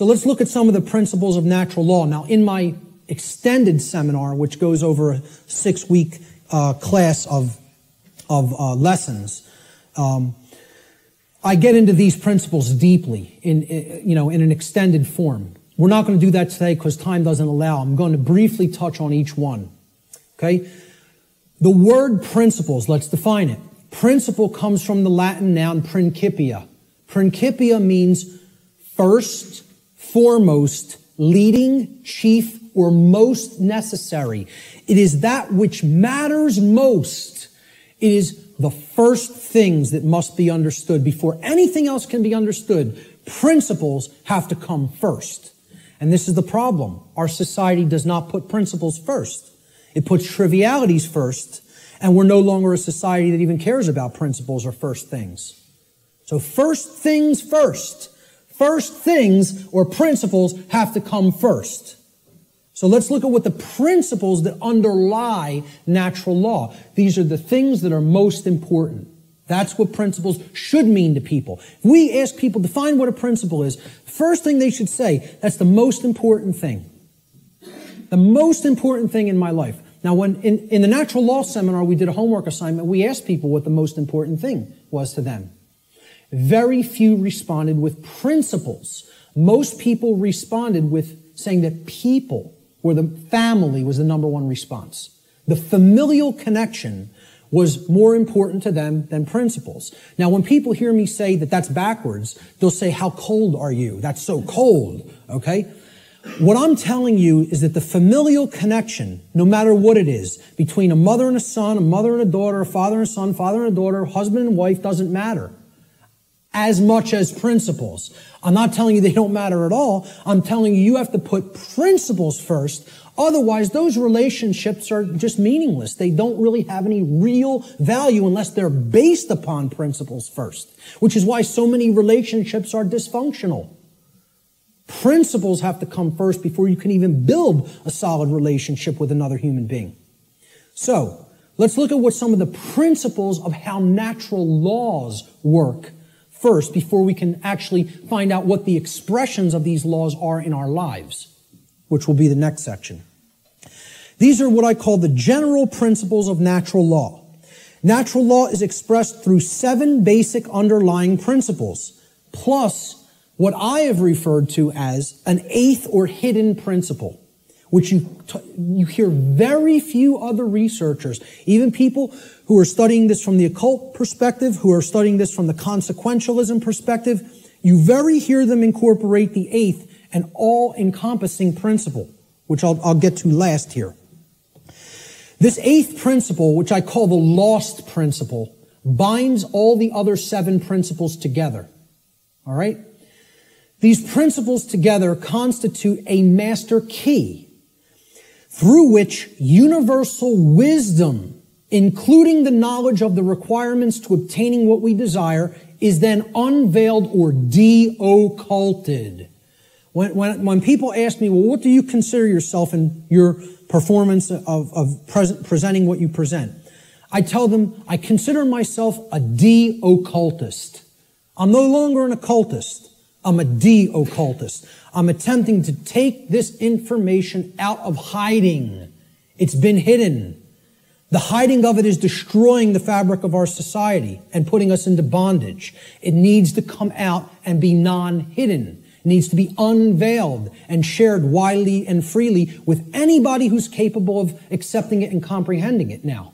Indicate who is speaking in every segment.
Speaker 1: So let's look at some of the principles of natural law. Now, in my extended seminar, which goes over a 6-week class of lessons, I get into these principles deeply in an extended form. We're not going to do that today because time doesn't allow. I'm going to briefly touch on each one. Okay? The word principles, let's define it. Principle comes from the Latin noun principia. Principia means first, foremost, leading, chief, or most necessary. It is that which matters most. It is the first things that must be understood before anything else can be understood. Principles have to come first. And this is the problem. Our society does not put principles first. It puts trivialities first, and we're no longer a society that even cares about principles or first things. So first things first. First things or principles have to come first. So let's look at what the principles that underlie natural law. These are the things that are most important. That's what principles should mean to people. If we ask people to define what a principle is, the first thing they should say, that's the most important thing. The most important thing in my life. Now, when in the natural law seminar, we did a homework assignment, we asked people what the most important thing was to them. Very few responded with principles. Most people responded with saying that people or the family was the number one response. The familial connection was more important to them than principles. Now, when people hear me say that that's backwards, they'll say, how cold are you? That's so cold, okay? What I'm telling you is that the familial connection, no matter what it is, between a mother and a son, a mother and a daughter, a father and a son, father and a daughter, husband and wife, doesn't matter as much as principles. I'm not telling you they don't matter at all. I'm telling you have to put principles first. Otherwise, those relationships are just meaningless. They don't really have any real value unless they're based upon principles first, which is why so many relationships are dysfunctional. Principles have to come first before you can even build a solid relationship with another human being. So, let's look at what some of the principles of how natural laws work first before we can actually find out what the expressions of these laws are in our lives, which will be the next section. These are what I call the general principles of natural law. Natural law is expressed through 7 basic underlying principles, plus what I have referred to as an 8th or hidden principle, which you hear very few other researchers, even people who are studying this from the occult perspective, who are studying this from the consequentialism perspective, you very hear them incorporate the 8th and all-encompassing principle, which I'll get to last here. This 8th principle, which I call the lost principle, binds all the other 7 principles together. All right? These principles together constitute a master key through which universal wisdom, including the knowledge of the requirements to obtaining what we desire, is then unveiled or de-occulted. When people ask me, well, what do you consider yourself in your performance of presenting what you present? I tell them, I consider myself a de-occultist. I'm no longer an occultist. I'm a de-occultist. I'm attempting to take this information out of hiding. It's been hidden. The hiding of it is destroying the fabric of our society and putting us into bondage. It needs to come out and be non-hidden. It needs to be unveiled and shared widely and freely with anybody who's capable of accepting it and comprehending it now.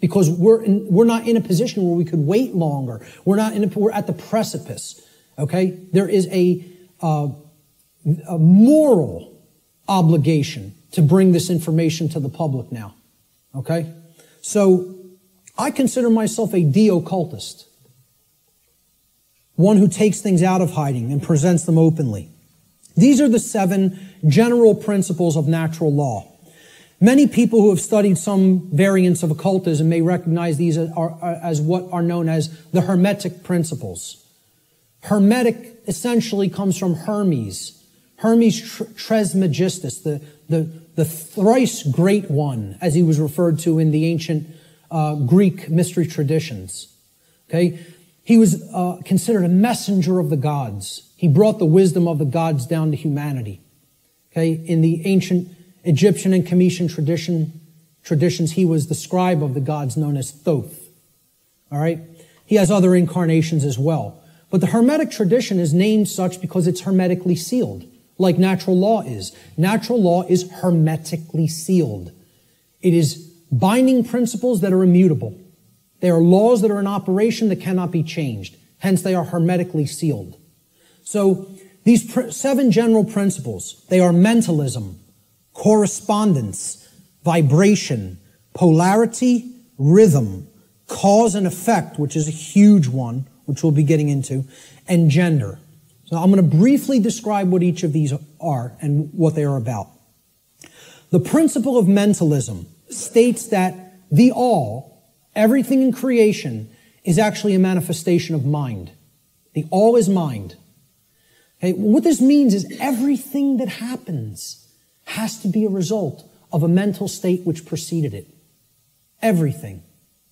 Speaker 1: Because we're not in a position where we could wait longer. We're at the precipice. Okay? There is a moral obligation to bring this information to the public now. Okay? So, I consider myself a de-occultist. One who takes things out of hiding and presents them openly. These are the 7 general principles of natural law. Many people who have studied some variants of occultism may recognize these as what are known as the Hermetic principles. Hermetic essentially comes from Hermes. Hermes Trismegistus, the thrice great one, as he was referred to in the ancient Greek mystery traditions. Okay? He was considered a messenger of the gods. He brought the wisdom of the gods down to humanity. Okay, in the ancient Egyptian and Cometian traditions, he was the scribe of the gods known as Thoth. All right, he has other incarnations as well. But the Hermetic tradition is named such because it's hermetically sealed, like natural law is. Natural law is hermetically sealed. It is binding principles that are immutable. They are laws that are in operation that cannot be changed. Hence, they are hermetically sealed. So, these 7 general principles, they are mentalism, correspondence, vibration, polarity, rhythm, cause and effect, which is a huge one, which we'll be getting into, and gender. So I'm going to briefly describe what each of these are and what they are about. The principle of mentalism states that the all, everything in creation, is actually a manifestation of mind. The all is mind. Okay, what this means is everything that happens has to be a result of a mental state which preceded it. Everything.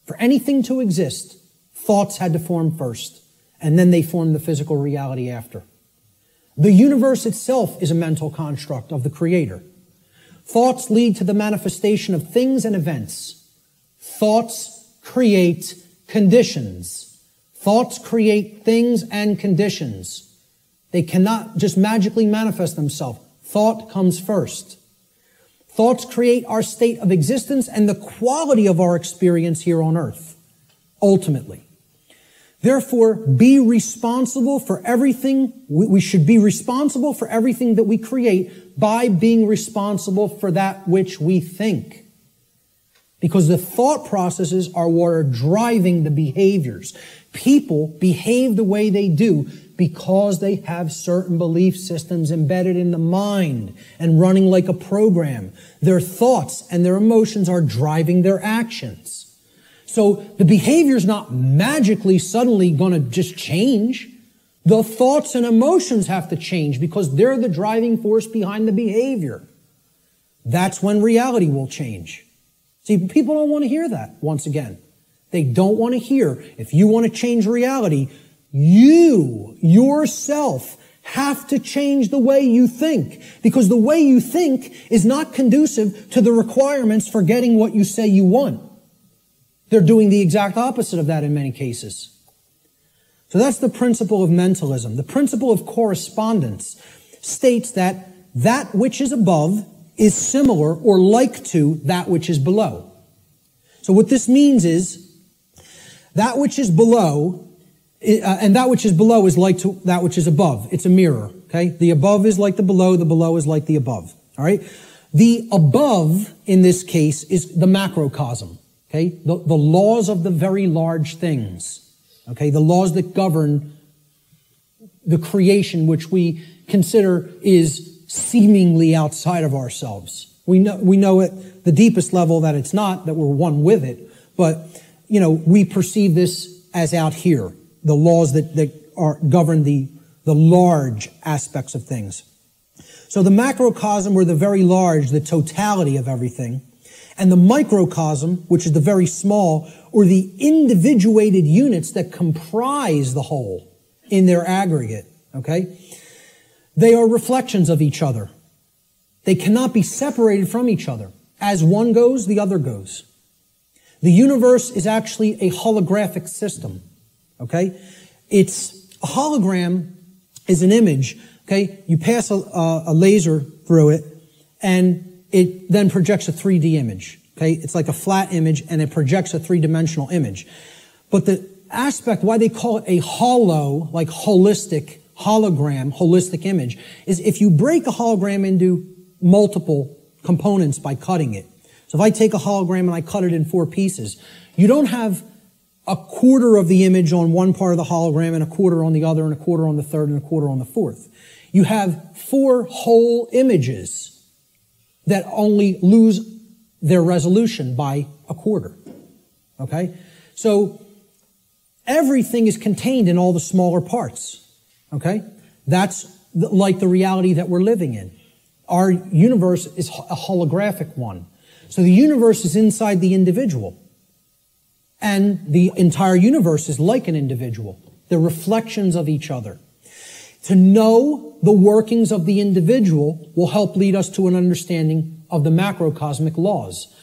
Speaker 1: For anything to exist, thoughts had to form first, and then they formed the physical reality after. The universe itself is a mental construct of the Creator. Thoughts lead to the manifestation of things and events. Thoughts create conditions. Thoughts create things and conditions. They cannot just magically manifest themselves. Thought comes first. Thoughts create our state of existence and the quality of our experience here on earth, ultimately. Therefore, be responsible for everything. We should be responsible for everything that we create by being responsible for that which we think. Because the thought processes are what are driving the behaviors. People behave the way they do because they have certain belief systems embedded in the mind and running like a program. Their thoughts and their emotions are driving their actions. So the behavior is not magically suddenly going to just change. The thoughts and emotions have to change because they're the driving force behind the behavior. That's when reality will change. See, people don't want to hear that, once again. They don't want to hear, if you want to change reality, you, yourself, have to change the way you think. Because the way you think is not conducive to the requirements for getting what you say you want. They're doing the exact opposite of that in many cases. So that's the principle of mentalism. The principle of correspondence states that that which is above is similar or like to that which is below. So what this means is that which is below, and that which is below is like to that which is above. It's a mirror, okay? The above is like the below is like the above, all right? The above, in this case, is the macrocosm, okay? The laws of the very large things, okay? The laws that govern the creation which we consider is seemingly outside of ourselves. We know at the deepest level that it's not, that we're one with it, but, you know, we perceive this as out here, the laws that govern the large aspects of things. So the macrocosm, or the very large, the totality of everything, and the microcosm, which is the very small, or the individuated units that comprise the whole in their aggregate, okay? They are reflections of each other. They cannot be separated from each other. As one goes, the other goes. The universe is actually a holographic system, okay? It's a hologram is an image, okay? You pass a laser through it, and it then projects a 3D image, okay? It's like a flat image, and it projects a three-dimensional image. But the aspect, why they call it a holo, like holistic, hologram, holistic image, is if you break a hologram into multiple components by cutting it. So if I take a hologram and I cut it in 4 pieces, you don't have a quarter of the image on one part of the hologram and a quarter on the other and a quarter on the third and a quarter on the fourth. You have 4 whole images that only lose their resolution by a quarter. Okay? So everything is contained in all the smaller parts. Okay? That's like the reality that we're living in. Our universe is a holographic one. So the universe is inside the individual. And the entire universe is like an individual. They're reflections of each other. To know the workings of the individual will help lead us to an understanding of the macrocosmic laws.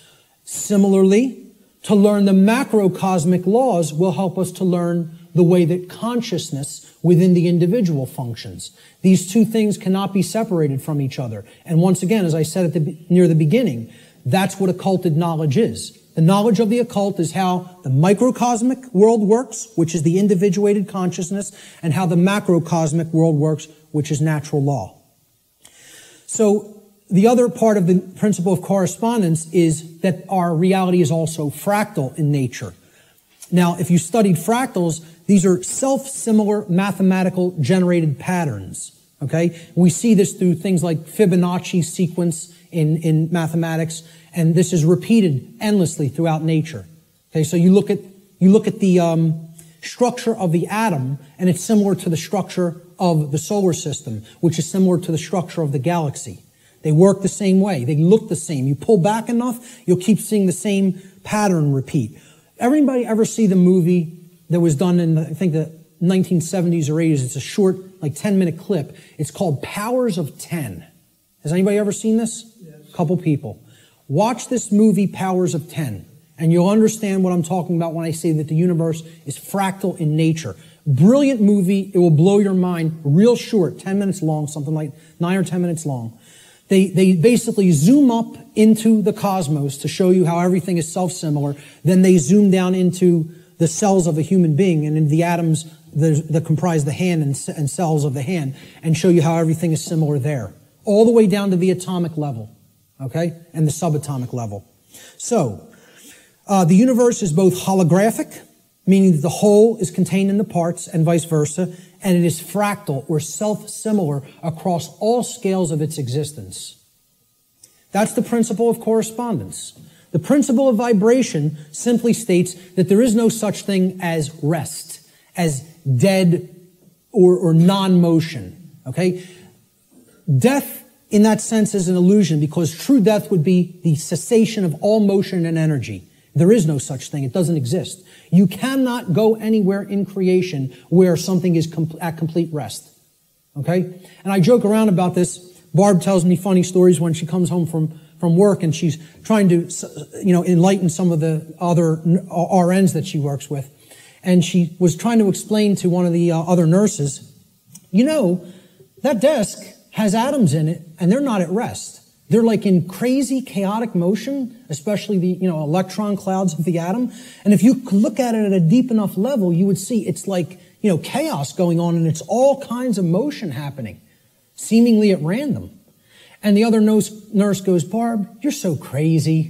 Speaker 1: Similarly, to learn the macrocosmic laws will help us to learn the way that consciousness within the individual functions. These two things cannot be separated from each other. And once again, as I said near the beginning, that's what occulted knowledge is. The knowledge of the occult is how the microcosmic world works, which is the individuated consciousness, and how the macrocosmic world works, which is natural law. So the other part of the principle of correspondence is that our reality is also fractal in nature. Now, if you studied fractals, these are self-similar mathematical generated patterns. Okay? We see this through things like Fibonacci sequence in mathematics, and this is repeated endlessly throughout nature. Okay, so you look at the structure of the atom, and it's similar to the structure of the solar system, which is similar to the structure of the galaxy. They work the same way. They look the same. You pull back enough, you'll keep seeing the same pattern repeat. Everybody ever see the movie that was done in, I think, the 1970s or 80s? It's a short, like 10-minute clip. It's called Powers of 10. Has anybody ever seen this? Yes. A couple people. Watch this movie, Powers of 10, and you'll understand what I'm talking about when I say that the universe is fractal in nature. Brilliant movie. It will blow your mind. Real short, 10 minutes long, something like 9 or 10 minutes long. They basically zoom up into the cosmos to show you how everything is self-similar. Then they zoom down into the cells of a human being and in the atoms that comprise the hand and cells of the hand, and show you how everything is similar there. All the way down to the atomic level. Okay? And the subatomic level. So, the universe is both holographic, meaning that the whole is contained in the parts, and vice versa, and it is fractal or self-similar across all scales of its existence. That's the principle of correspondence. The principle of vibration simply states that there is no such thing as rest, as dead or non-motion. Okay? Death, in that sense, is an illusion, because true death would be the cessation of all motion and energy. There is no such thing. It doesn't exist. You cannot go anywhere in creation where something is at complete rest. Okay? And I joke around about this. Barb tells me funny stories when she comes home from work, and she's trying to, enlighten some of the other RNs that she works with. And she was trying to explain to one of the other nurses, that desk has atoms in it, and they're not at rest. They're like in crazy, chaotic motion, especially the, electron clouds of the atom. And if you look at it at a deep enough level, you would see it's like, chaos going on, and it's all kinds of motion happening, seemingly at random. And the other nurse goes, Barb, you're so crazy.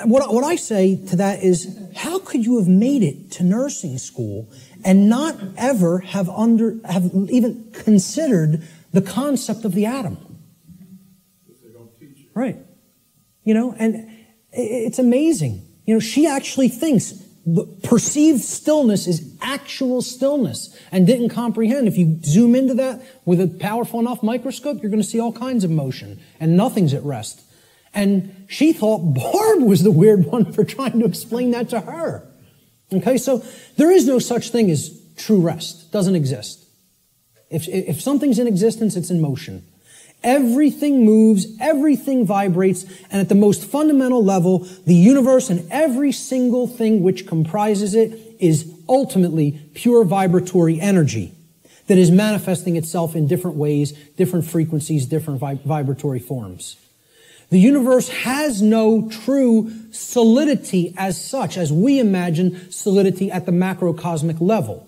Speaker 1: What I say to that is, how could you have made it to nursing school and not ever have even considered the concept of the atom? Right. And it's amazing. She actually thinks the perceived stillness is actual stillness, and didn't comprehend. If you zoom into that with a powerful enough microscope, you're going to see all kinds of motion, and nothing's at rest. And she thought Barb was the weird one for trying to explain that to her. Okay, so there is no such thing as true rest. It doesn't exist. If something's in existence, it's in motion. Everything moves, everything vibrates, and at the most fundamental level, the universe and every single thing which comprises it is ultimately pure vibratory energy that is manifesting itself in different ways, different frequencies, different vibratory forms. The universe has no true solidity as such, as we imagine solidity at the macrocosmic level.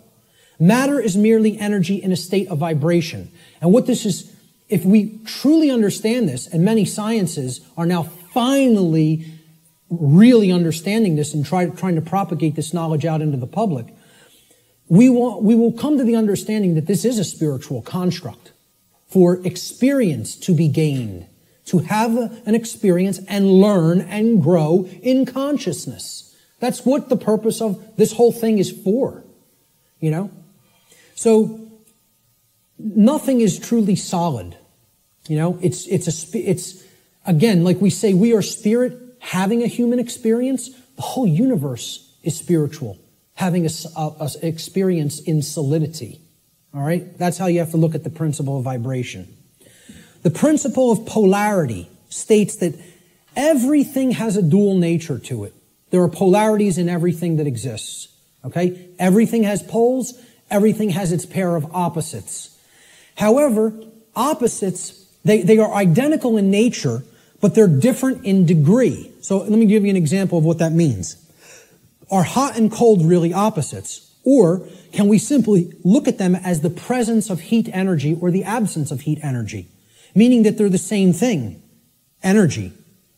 Speaker 1: Matter is merely energy in a state of vibration. And what this is, if we truly understand this, and many sciences are now finally really understanding this and trying to propagate this knowledge out into the public, we will come to the understanding that this is a spiritual construct for experience to be gained, to have an experience and learn and grow in consciousness. That's what the purpose of this whole thing is for, So nothing is truly solid. It's again, like we say, we are spirit having a human experience. The whole universe is spiritual, having a experience in solidity. All right? That's how you have to look at the principle of vibration. The principle of polarity states that everything has a dual nature to it. There are polarities in everything that exists. Okay? Everything has poles. Everything has its pair of opposites. However, opposites, they are identical in nature, but they're different in degree. So let me give you an example of what that means. Are hot and cold really opposites? Or can we simply look at them as the presence of heat energy or the absence of heat energy? Meaning that they're the same thing, energy.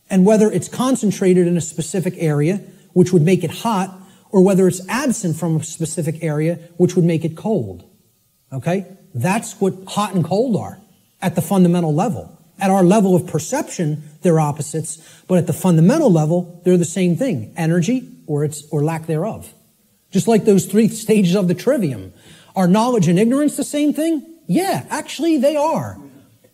Speaker 1: And whether it's concentrated in a specific area, which would make it hot, or whether it's absent from a specific area, which would make it cold. Okay? That's what hot and cold are at the fundamental level. At our level of perception, they're opposites, but at the fundamental level, they're the same thing, energy or lack thereof. Just like those 3 stages of the trivium. Are knowledge and ignorance the same thing? Yeah, actually they are.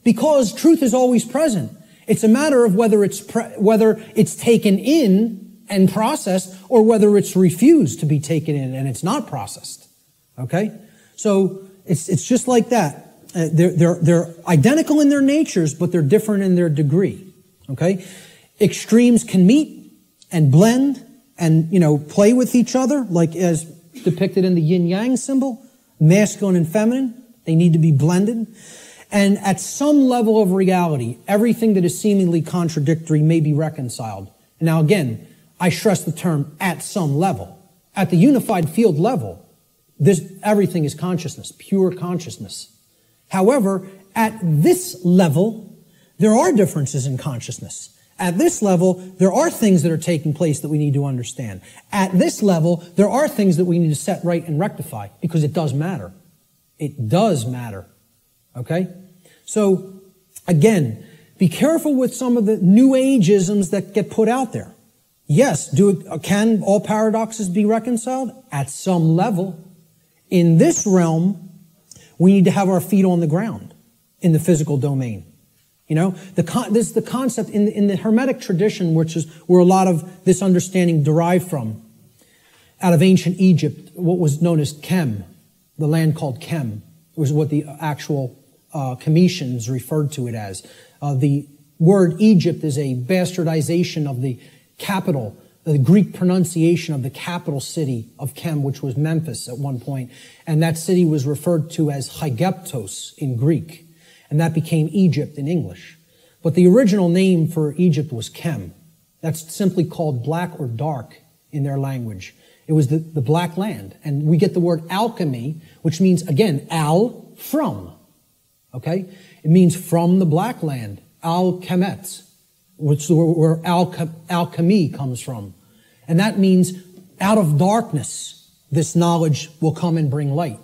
Speaker 1: Because truth is always present. It's a matter of whether it's taken in and processed, or whether it's refused to be taken in and it's not processed. Okay? So it's just like that. They're identical in their natures, but they're different in their degree. Okay? Extremes can meet and blend and, play with each other, like as depicted in the yin-yang symbol, masculine and feminine. They need to be blended. And at some level of reality, everything that is seemingly contradictory may be reconciled. Now again, I stress the term at some level. At the unified field level, everything is consciousness, pure consciousness. However, at this level, there are differences in consciousness. At this level, there are things that are taking place that we need to understand. At this level, there are things that we need to set right and rectify, because it does matter. It does matter. Okay? So, again, be careful with some of the New Ageisms that get put out there. Yes, can all paradoxes be reconciled? At some level. In this realm, we need to have our feet on the ground in the physical domain. This is the concept in the Hermetic tradition, which is where a lot of this understanding derived from. Out of ancient Egypt, what was known as Kem, the land called Kem, was what the actual Cometians referred to it as. The word Egypt is a bastardization of the capital, the Greek pronunciation of the capital city of Kem, which was Memphis at one point. And that city was referred to as Hygeptos in Greek. And that became Egypt in English. But the original name for Egypt was Kem. That's simply called black or dark in their language. It was the black land. And we get the word alchemy, which means, again, from. Okay? It means from the black land. Al-Kemet, which is where alchemy comes from. And that means out of darkness, this knowledge will come and bring light.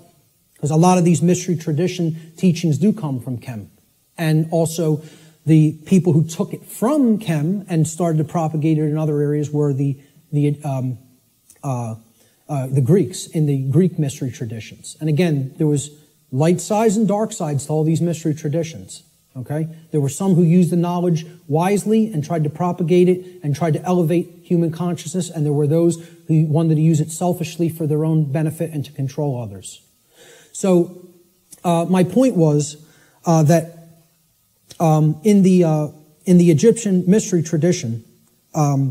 Speaker 1: Because a lot of these mystery tradition teachings do come from Kem. And also the people who took it from Kem and started to propagate it in other areas were the Greeks in the Greek mystery traditions. And again, there was light sides and dark sides to all these mystery traditions. Okay? There were some who used the knowledge wisely and tried to propagate it and tried to elevate human consciousness, and there were those who wanted to use it selfishly for their own benefit and to control others. So, my point was that in the Egyptian mystery tradition, I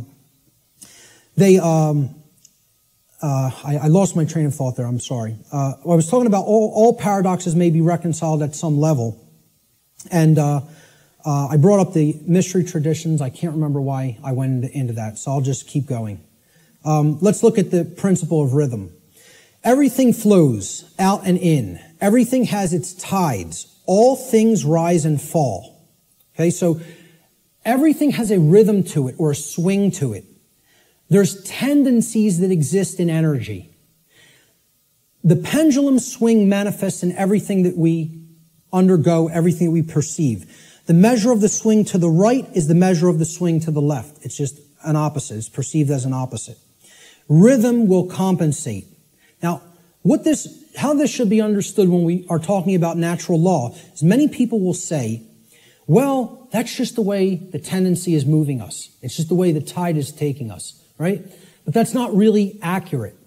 Speaker 1: lost my train of thought there. I'm sorry. I was talking about all paradoxes may be reconciled at some level, and I brought up the mystery traditions. I can't remember why I went into that, so I'll just keep going. Let's look at the principle of rhythm. Everything flows out and in. Everything has its tides. All things rise and fall. Okay, so everything has a rhythm to it or a swing to it. There's tendencies that exist in energy. The pendulum swing manifests in everything that we undergo, everything that we perceive. The measure of the swing to the right is the measure of the swing to the left. It's just an opposite. It's perceived as an opposite. Rhythm will compensate. Now, how this should be understood when we are talking about natural law is many people will say, well, that's just the way the tendency is moving us. It's just the way the tide is taking us, right? But that's not really accurate.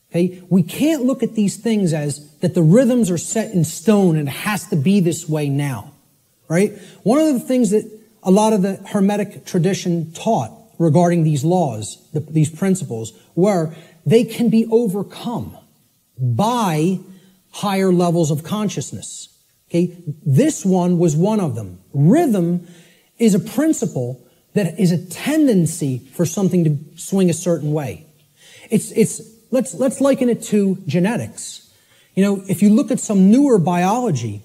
Speaker 1: Okay? We can't look at these things as that the rhythms are set in stone and it has to be this way now. Right? One of the things that a lot of the Hermetic tradition taught regarding these laws, these principles, were they can be overcome by higher levels of consciousness. Okay? This one was one of them. Rhythm is a principle that is a tendency for something to swing a certain way. Let's liken it to genetics. You know, if you look at some newer biology,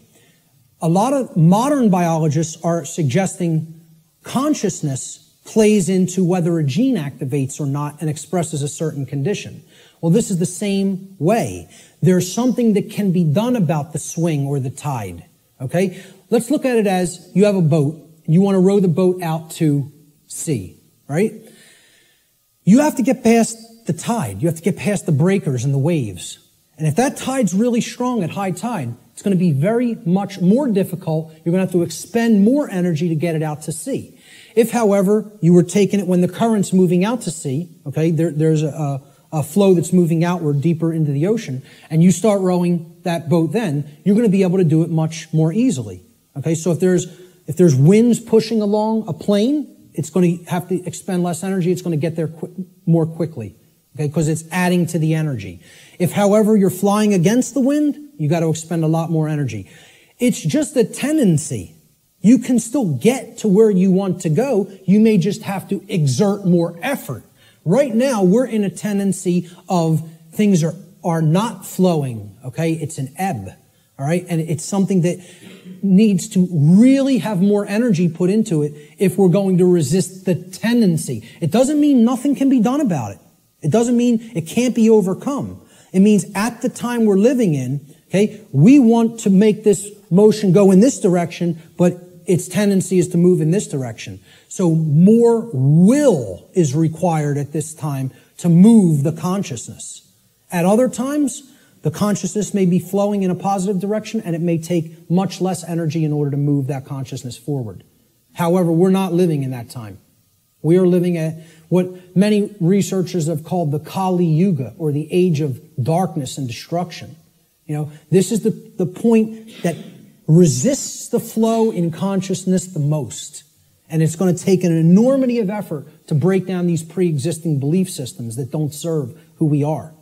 Speaker 1: a lot of modern biologists are suggesting consciousness plays into whether a gene activates or not and expresses a certain condition. Well, this is the same way. There's something that can be done about the swing or the tide. Okay? Let's look at it as you have a boat. You want to row the boat out to sea, right? You have to get past the tide. You have to get past the breakers and the waves. And if that tide's really strong at high tide, it's going to be very much more difficult. You're going to have to expend more energy to get it out to sea. If, however, you were taking it when the current's moving out to sea, okay, there's a flow that's moving outward deeper into the ocean, and you start rowing that boat then, you're going to be able to do it much more easily. Okay, so if there's winds pushing along a plane, it's going to have to expend less energy. It's going to get there more quickly, okay, because it's adding to the energy. If, however, you're flying against the wind, you got to expend a lot more energy. It's just a tendency. You can still get to where you want to go. You may just have to exert more effort. Right now, we're in a tendency of things are not flowing, okay? It's an ebb, all right? And it's something that needs to really have more energy put into it if we're going to resist the tendency. It doesn't mean nothing can be done about it. It doesn't mean it can't be overcome. It means at the time we're living in, okay, we want to make this motion go in this direction, but its tendency is to move in this direction. So more will is required at this time to move the consciousness. At other times, the consciousness may be flowing in a positive direction, and it may take much less energy in order to move that consciousness forward. However, we're not living in that time. We are living at what many researchers have called the Kali Yuga, or the age of darkness and destruction. You know, this is the point that resists the flow in consciousness the most. And it's going to take an enormity of effort to break down these pre-existing belief systems that don't serve who we are.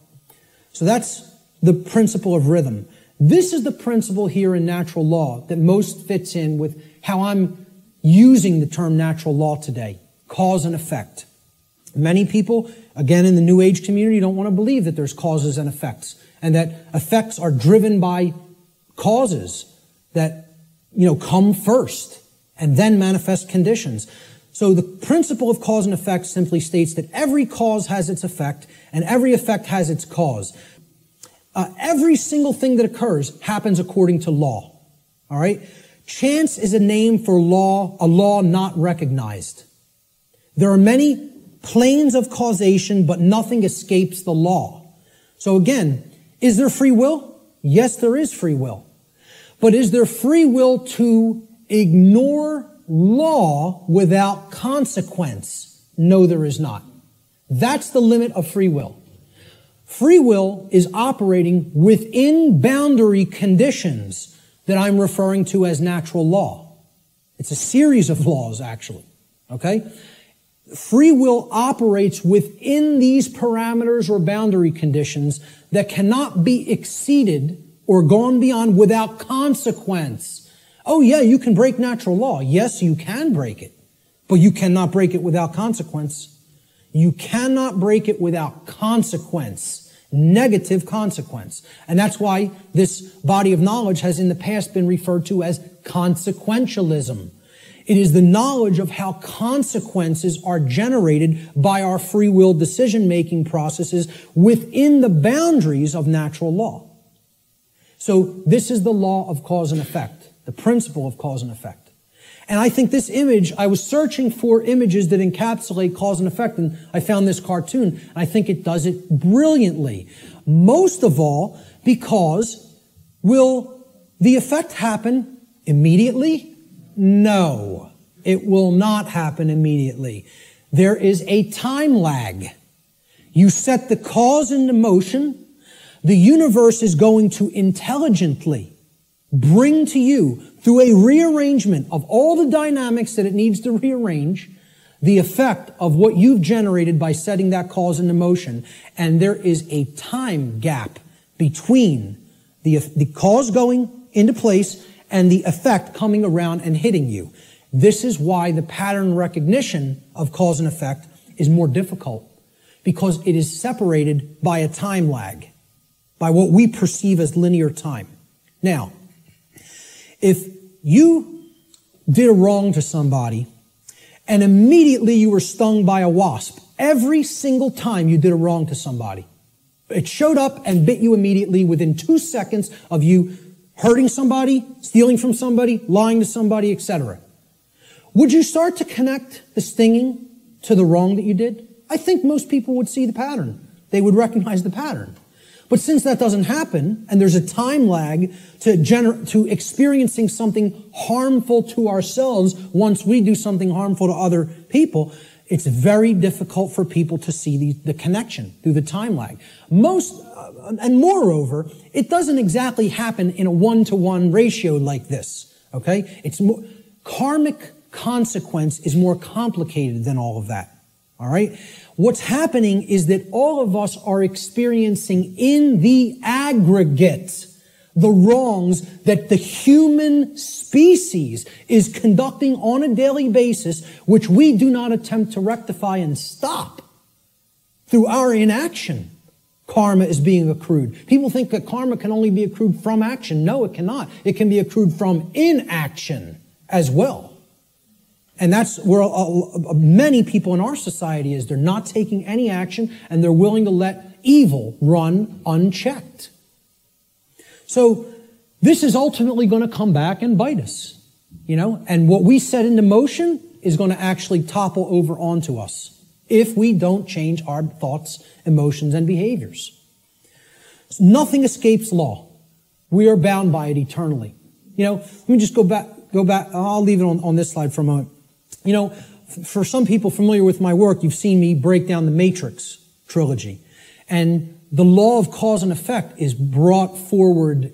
Speaker 1: So that's the principle of rhythm. This is the principle here in natural law that most fits in with how I'm using the term natural law today, cause and effect. Many people, again in the New Age community, don't want to believe that there's causes and effects, and that effects are driven by causes that, you know, come first and then manifest conditions. So the principle of cause and effect simply states that every cause has its effect and every effect has its cause. Every single thing that occurs happens according to law. All right? Chance is a name for law, a law not recognized. There are many planes of causation, but nothing escapes the law. So again, is there free will? Yes, there is free will. But is there free will to ignore law without consequence? No, there is not. That's the limit of free will. Free will is operating within boundary conditions that I'm referring to as natural law. It's a series of laws, actually. Okay? Free will operates within these parameters or boundary conditions that cannot be exceeded or gone beyond without consequence. Oh yeah, you can break natural law. Yes, you can break it. But you cannot break it without consequence. You cannot break it without consequence. Negative consequence. And that's why this body of knowledge has in the past been referred to as consequentialism. It is the knowledge of how consequences are generated by our free will decision-making processes within the boundaries of natural law. So this is the law of cause and effect, the principle of cause and effect. And I think this image, I was searching for images that encapsulate cause and effect, and I found this cartoon, and I think it does it brilliantly. Most of all, because will the effect happen immediately? No, it will not happen immediately. There is a time lag. You set the cause into motion. The universe is going to intelligently bring to you, through a rearrangement of all the dynamics that it needs to rearrange, the effect of what you've generated by setting that cause into motion. And there is a time gap between the cause going into place and the effect coming around and hitting you. This is why the pattern recognition of cause and effect is more difficult, because it is separated by a time lag, by what we perceive as linear time. Now, if you did a wrong to somebody and immediately you were stung by a wasp, every single time you did a wrong to somebody, it showed up and bit you immediately within 2 seconds of you hurting somebody, stealing from somebody, lying to somebody, etc. Would you start to connect the stinging to the wrong that you did? I think most people would see the pattern. They would recognize the pattern. But since that doesn't happen, and there's a time lag to experiencing something harmful to ourselves once we do something harmful to other people, it's very difficult for people to see the connection through the time lag. And moreover, it doesn't exactly happen in a 1-to-1 ratio like this, okay? It's more, karmic consequence is more complicated than all of that, all right? What's happening is that all of us are experiencing in the aggregate the wrongs that the human species is conducting on a daily basis, which we do not attempt to rectify and stop. Through our inaction, karma is being accrued. People think that karma can only be accrued from action. No, it cannot. It can be accrued from inaction as well. And that's where many people in our society is. They're not taking any action, and they're willing to let evil run unchecked. So this is ultimately going to come back and bite us, you know, and what we set into motion is going to actually topple over onto us if we don't change our thoughts, emotions, and behaviors. Nothing escapes law. We are bound by it eternally. You know, let me just go back. I'll leave it on this slide for a moment. You know, for some people familiar with my work, you've seen me break down the Matrix trilogy. And the law of cause and effect is brought forward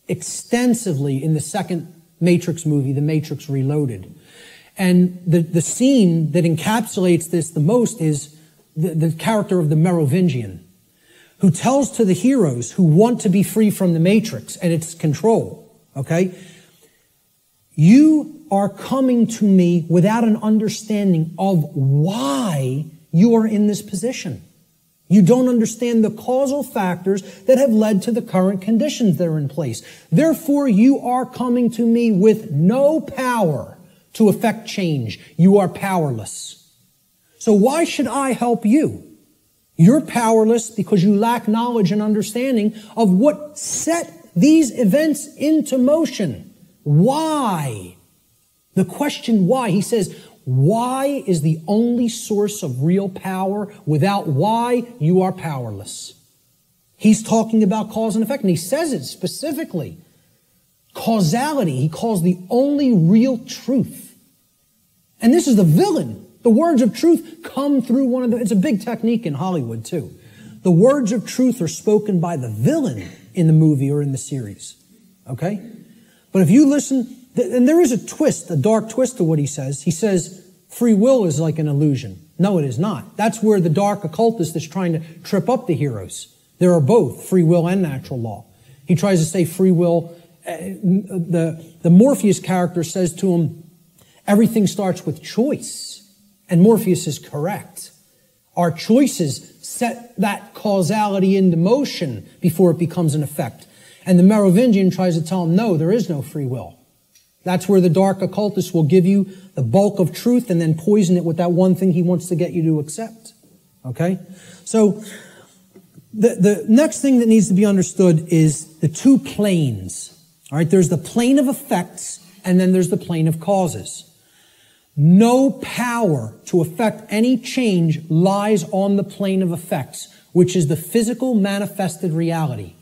Speaker 1: extensively in the second Matrix movie, The Matrix Reloaded. And the scene that encapsulates this the most is the character of the Merovingian, who tells to the heroes who want to be free from the Matrix and its control, okay? You are coming to me without an understanding of why you are in this position. You don't understand the causal factors that have led to the current conditions that are in place. Therefore, you are coming to me with no power to effect change. You are powerless. So why should I help you? You're powerless because you lack knowledge and understanding of what set these events into motion. Why? The question why, he says, why is the only source of real power. Without why, you are powerless. He's talking about cause and effect, and he says it specifically. Causality, he calls the only real truth. And this is the villain. The words of truth come through it's a big technique in Hollywood too. The words of truth are spoken by the villain in the movie or in the series. Okay? But if you listen, and there is a twist, a dark twist to what he says. He says free will is like an illusion. No, it is not. That's where the dark occultist is trying to trip up the heroes. There are both free will and natural law. He tries to say free will. The Morpheus character says to him, everything starts with choice. And Morpheus is correct. Our choices set that causality into motion before it becomes an effect. And the Merovingian tries to tell him, no, there is no free will. That's where the dark occultist will give you the bulk of truth and then poison it with that one thing he wants to get you to accept. Okay? So, the next thing that needs to be understood is the two planes. All right? There's the plane of effects, and then there's the plane of causes. No power to affect any change lies on the plane of effects, which is the physical manifested reality.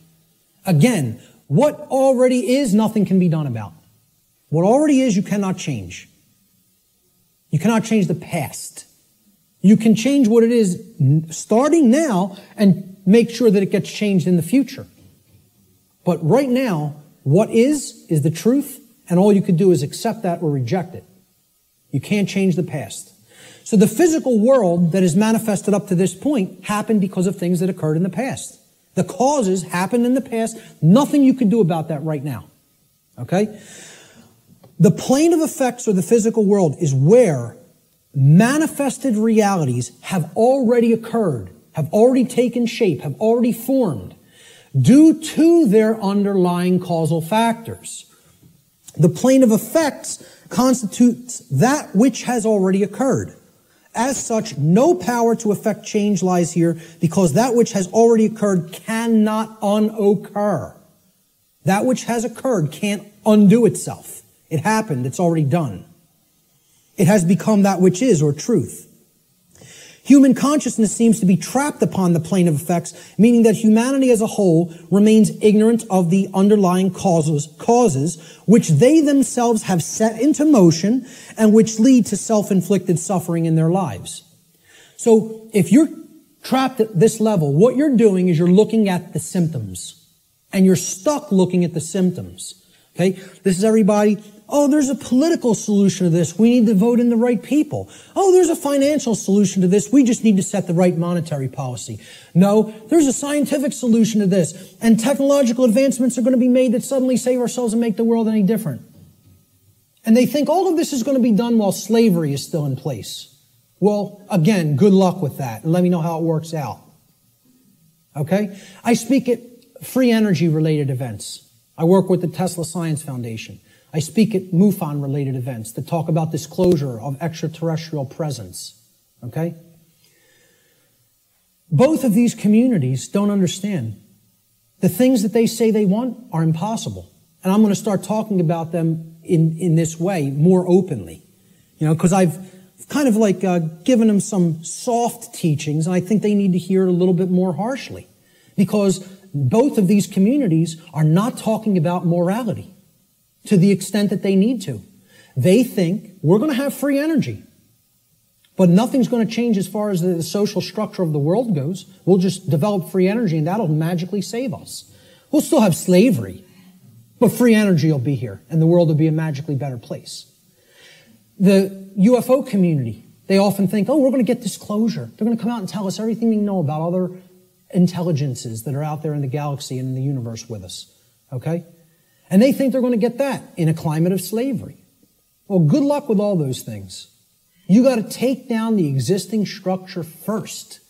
Speaker 1: Again, what already is, nothing can be done about. What already is, you cannot change. You cannot change the past. You can change what it is starting now and make sure that it gets changed in the future. But right now, what is the truth, and all you could do is accept that or reject it. You can't change the past. So the physical world that is manifested up to this point happened because of things that occurred in the past. The causes happened in the past. Nothing you can do about that right now. Okay? The plane of effects, or the physical world, is where manifested realities have already occurred, have already taken shape, have already formed due to their underlying causal factors. The plane of effects constitutes that which has already occurred. As such, no power to effect change lies here, because that which has already occurred cannot unoccur. That which has occurred can't undo itself. It happened. It's already done. It has become that which is, or truth. Human consciousness seems to be trapped upon the plane of effects, meaning that humanity as a whole remains ignorant of the underlying causes which they themselves have set into motion and which lead to self-inflicted suffering in their lives. So if you're trapped at this level, what you're doing is you're looking at the symptoms, and you're stuck looking at the symptoms. Okay? This is everybody. Oh, there's a political solution to this. We need to vote in the right people. Oh, there's a financial solution to this. We just need to set the right monetary policy. No, there's a scientific solution to this. And technological advancements are going to be made that suddenly save ourselves and make the world any different. And they think all of this is going to be done while slavery is still in place. Well, again, good luck with that. And let me know how it works out. Okay? I speak at free energy related events. I work with the Tesla Science Foundation. I speak at MUFON-related events that talk about disclosure of extraterrestrial presence. Okay? Both of these communities don't understand. The things that they say they want are impossible. And I'm going to start talking about them in this way more openly. You know, because I've kind of like given them some soft teachings, and I think they need to hear it a little bit more harshly. Because both of these communities are not talking about morality to the extent that they need to. They think we're going to have free energy, but nothing's going to change as far as the social structure of the world goes. We'll just develop free energy and that'll magically save us. We'll still have slavery, but free energy will be here and the world will be a magically better place. The UFO community, they often think, oh, we're going to get disclosure. They're going to come out and tell us everything we know about other intelligences that are out there in the galaxy and in the universe with us. Okay? And they think they're going to get that in a climate of slavery. Well, good luck with all those things. You got to take down the existing structure first.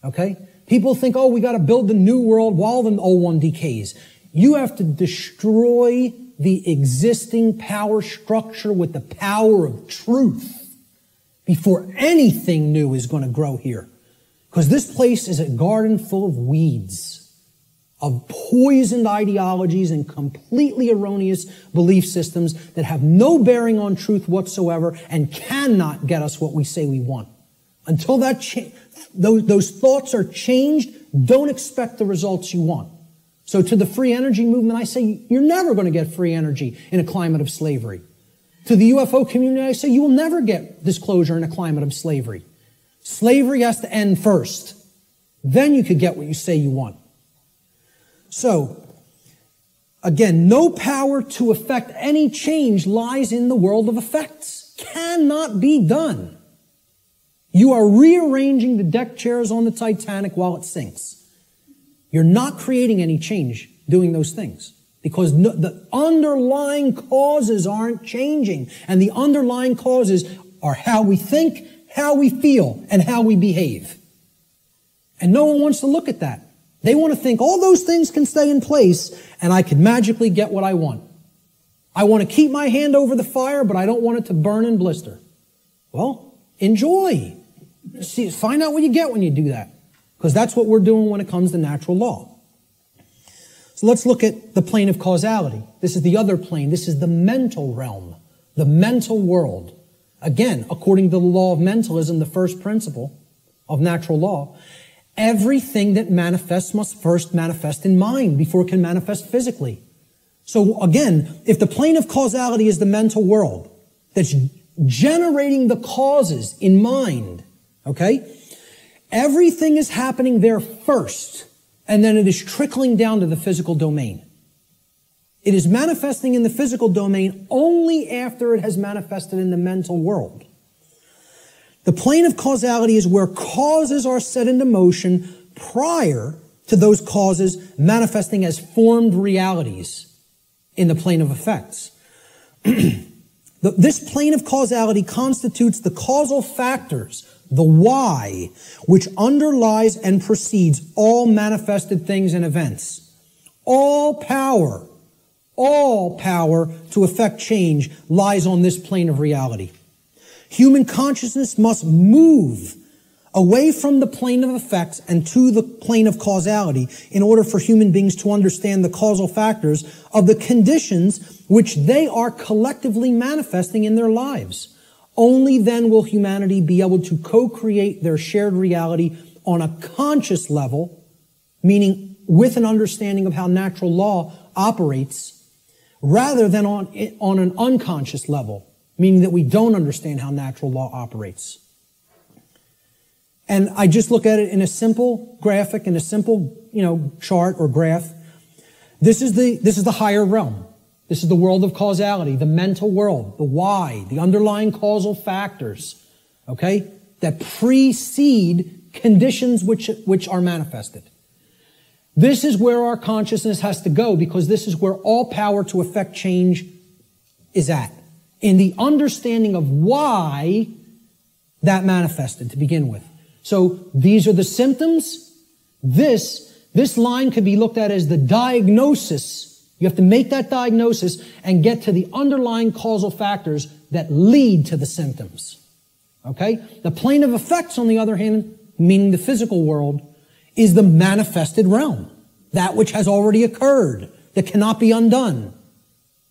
Speaker 1: Okay? People think, oh, we got to build the new world while the old one decays. You have to destroy the existing power structure with the power of truth before anything new is going to grow here. Because this place is a garden full of weeds, of poisoned ideologies and completely erroneous belief systems that have no bearing on truth whatsoever and cannot get us what we say we want. Until those thoughts are changed, don't expect the results you want. So to the free energy movement, I say you're never going to get free energy in a climate of slavery. To the UFO community, I say you will never get disclosure in a climate of slavery. Slavery has to end first. Then you could get what you say you want. So, again, no power to effect any change lies in the world of effects. Cannot be done. You are rearranging the deck chairs on the Titanic while it sinks. You're not creating any change doing those things because the underlying causes aren't changing. And the underlying causes are how we think, how we feel, and how we behave. And no one wants to look at that. They want to think all those things can stay in place and I can magically get what I want. I want to keep my hand over the fire, but I don't want it to burn and blister. Well, enjoy. See, find out what you get when you do that. Because that's what we're doing when it comes to natural law. So let's look at the plane of causality. This is the other plane. This is the mental realm, the mental world. Again, according to the law of mentalism, the first principle of natural law, everything that manifests must first manifest in mind before it can manifest physically. So again, if the plane of causality is the mental world that's generating the causes in mind, Okay? Everything is happening there first, and then it is trickling down to the physical domain. It is manifesting in the physical domain only after it has manifested in the mental world. The plane of causality is where causes are set into motion prior to those causes manifesting as formed realities in the plane of effects. This plane of causality constitutes the causal factors, the why, which underlies and precedes all manifested things and events. All power to effect change lies on this plane of reality. Human consciousness must move away from the plane of effects and to the plane of causality in order for human beings to understand the causal factors of the conditions which they are collectively manifesting in their lives. Only then will humanity be able to co-create their shared reality on a conscious level, meaning with an understanding of how natural law operates, rather than on an unconscious level, meaning that we don't understand how natural law operates. And I just look at it in a simple graphic, in a simple, chart or graph. This is the higher realm. This is the world of causality, the mental world, the why, the underlying causal factors, okay, that precede conditions which are manifested. This is where our consciousness has to go, because this is where all power to effect change is at, in the understanding of why that manifested to begin with. So these are the symptoms. This line could be looked at as the diagnosis. You have to make that diagnosis and get to the underlying causal factors that lead to the symptoms. Okay? The plane of effects, on the other hand, meaning the physical world, is the manifested realm. That which has already occurred, that cannot be undone.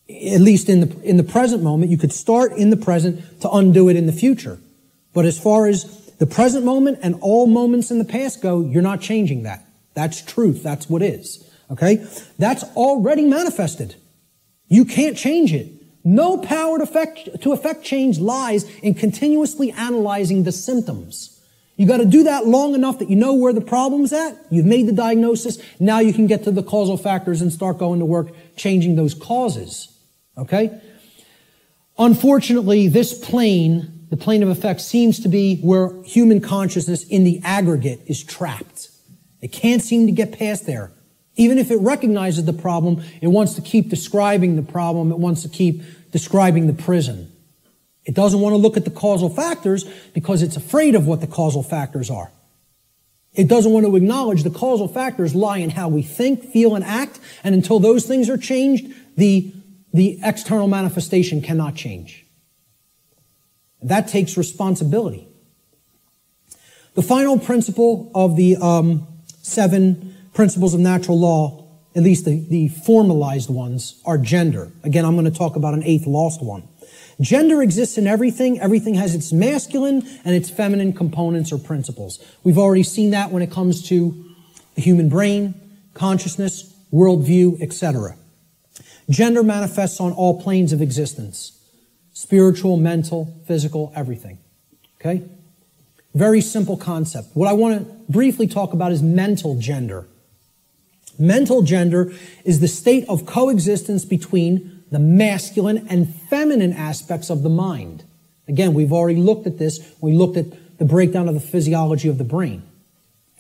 Speaker 1: At least in the present moment. You could start in the present to undo it in the future. But as far as the present moment and all moments in the past go, you're not changing that. That's truth. That's what is. Okay? That's already manifested. You can't change it. No power to effect change lies in continuously analyzing the symptoms. You got to do that long enough that you know where the problem's at. You've made the diagnosis. Now you can get to the causal factors and start going to work changing those causes. Okay? Unfortunately, this plane, the plane of effects, seems to be where human consciousness in the aggregate is trapped. It can't seem to get past there. Even if it recognizes the problem, it wants to keep describing the problem. It wants to keep describing the prison. It doesn't want to look at the causal factors because it's afraid of what the causal factors are. It doesn't want to acknowledge the causal factors lie in how we think, feel, and act, and until those things are changed, the external manifestation cannot change. That takes responsibility. The final principle of the 7 principles of natural law, at least the formalized ones, are gender. Again, I'm going to talk about an 8th lost one. Gender exists in everything. Everything has its masculine and its feminine components or principles. We've already seen that when it comes to the human brain, consciousness, worldview, etc. Gender manifests on all planes of existence. Spiritual, mental, physical, everything. Okay? Very simple concept. What I want to briefly talk about is mental gender. Mental gender is the state of coexistence between the masculine and feminine aspects of the mind. Again, we've already looked at this. We looked at the breakdown of the physiology of the brain,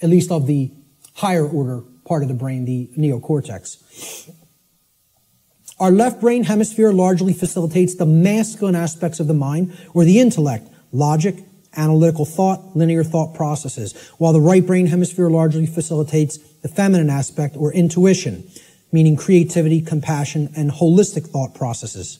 Speaker 1: at least of the higher order part of the brain, the neocortex. Our left brain hemisphere largely facilitates the masculine aspects of the mind, or the intellect, logic, analytical thought, linear thought processes, while the right brain hemisphere largely facilitates the feminine aspect, or intuition, meaning creativity, compassion, and holistic thought processes.